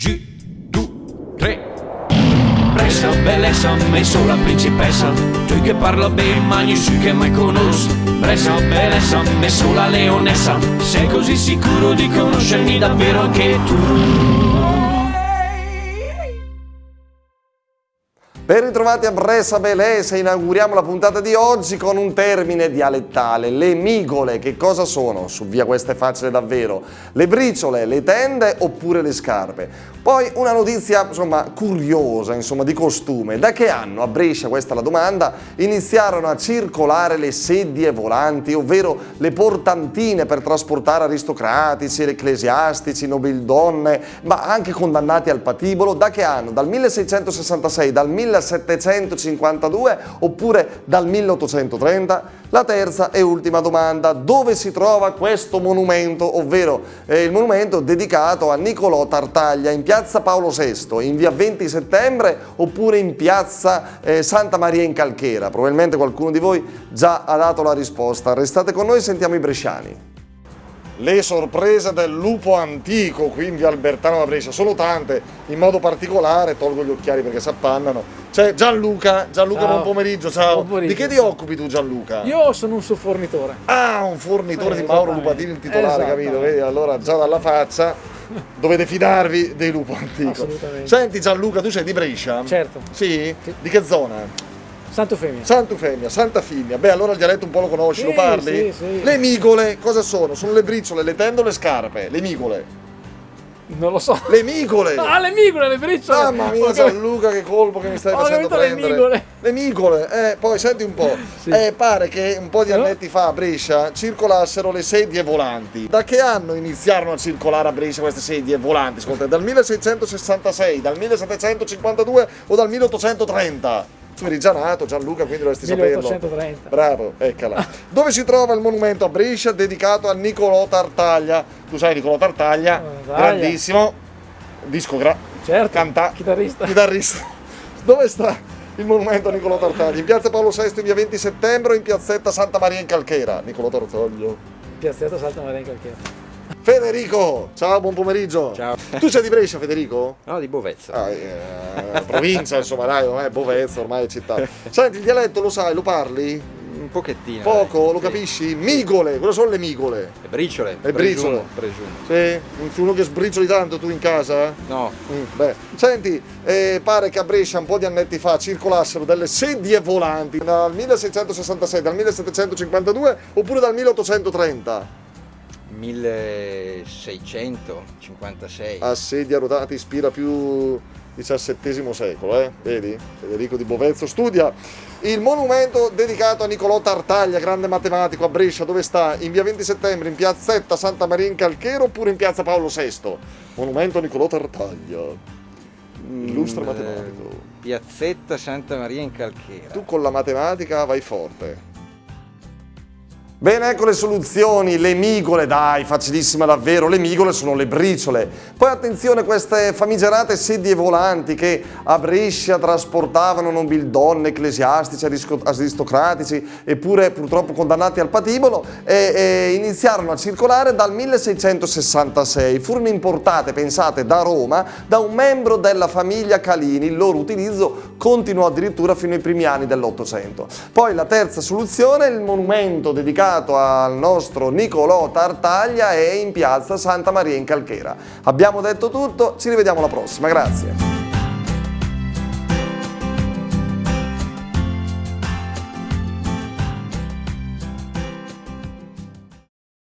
2, 3. Brescia, bellezza, messo la principessa. Tu che parla bene, magni su che mai conosco. Brescia, bellezza, messo la leonessa. Sei così sicuro di conoscermi davvero anche tu? Ben ritrovati a Brescia Belese, inauguriamo la puntata di oggi con un termine dialettale, le migole. Che cosa sono? Su via questa è facile davvero. Le briciole, le tende oppure le scarpe? Poi una notizia curiosa, di costume. Da che anno a Brescia, questa è la domanda, iniziarono a circolare le sedie volanti, ovvero le portantine per trasportare aristocratici, ecclesiastici, nobildonne, ma anche condannati al patibolo? Da che anno? Dal 1666, dal 1752 oppure dal 1830? La terza e ultima domanda: dove si trova questo monumento, ovvero il monumento dedicato a Niccolò Tartaglia, in piazza Paolo VI, in via 20 settembre oppure in piazza Santa Maria in Calchera? Probabilmente qualcuno di voi già ha dato la risposta. Restate con noi, sentiamo i bresciani. Le sorprese del lupo antico qui in via Albertano da Brescia sono tante, in modo particolare, tolgo gli occhiali perché si appannano, c'è Gianluca, buon pomeriggio, ciao. Buon pomeriggio. Di che ti occupi tu, Gianluca? Io sono un suo fornitore. Ah, un fornitore di Mauro Lupatini, il titolare, capito? Vedi? Allora già dalla faccia dovete fidarvi dei lupo antico. Assolutamente. Senti Gianluca, tu sei di Brescia? Certo. Sì? Di che zona? Sant'Eufemia. Sant'Eufemia, Santa Fimmia. Beh, allora il dialetto un po' lo conosci, Sì, lo parli? sì. Le migole, cosa sono? Sono le briciole, le tende o le scarpe? Le migole. Non lo so. Le migole! Ah, le migole, le briciole! Mamma mia, Gianluca, che colpo che mi stai facendo prendere! Le migole! Le migole, poi senti un po', Sì. Pare che un po' di annetti fa a Brescia circolassero le sedie volanti. Da che anno iniziarono a circolare a Brescia queste sedie volanti? Ascolta, dal 1666, dal 1752 o dal 1830? Tu eri già nato, Gianluca, quindi dovresti saperlo. 1830. Bravo, eccola. Dove si trova il monumento a Brescia dedicato a Niccolò Tartaglia? Tu sai Niccolò Tartaglia, grandissimo, Certo, chitarrista. Dove sta il monumento a Niccolò Tartaglia? In piazza Paolo VI in via 20 settembre o in piazzetta Santa Maria in Calchera? Niccolò Tartaglia. Piazzetta Santa Maria in Calchera. Federico, ciao, buon pomeriggio. Ciao. Tu sei di Brescia, Federico? No, di Bovezza. Provincia, insomma, dai, non è Bovezza, ormai è città. Senti, il dialetto lo sai, lo parli? Un pochettino. Poco, lo sì. capisci? Migole, cosa sono le migole? Le briciole. Le briciole. Presumo. Sì? Uno che sbricioli tanto tu in casa? No. Beh. Senti, pare che a Brescia un po' di annetti fa circolassero delle sedie volanti dal 1666, dal 1752 oppure dal 1830? 1656. A sedia rotata ti ispira più XVII secolo, vedi? Federico di Bovezzo studia. Il monumento dedicato a Niccolò Tartaglia, grande matematico, a Brescia, dove sta? In via 20 settembre, in piazzetta Santa Maria in Calchera oppure in piazza Paolo VI? Monumento a Niccolò Tartaglia. Illustre matematico. Piazzetta Santa Maria in Calchera. Tu con la matematica vai forte. Bene, ecco le soluzioni, le migole, dai, facilissima davvero, le migole sono le briciole. Poi attenzione, queste famigerate sedie volanti che a Brescia trasportavano nobildonne, ecclesiastici, aristocratici, eppure purtroppo condannati al patibolo, iniziarono a circolare dal 1666. Furono importate, pensate, da Roma, da un membro della famiglia Calini. Il loro utilizzo continuò addirittura fino ai primi anni dell'Ottocento. Poi la terza soluzione, il monumento dedicato al nostro Niccolò Tartaglia è in piazza Santa Maria in Calchera. Abbiamo detto tutto, ci rivediamo alla prossima, grazie.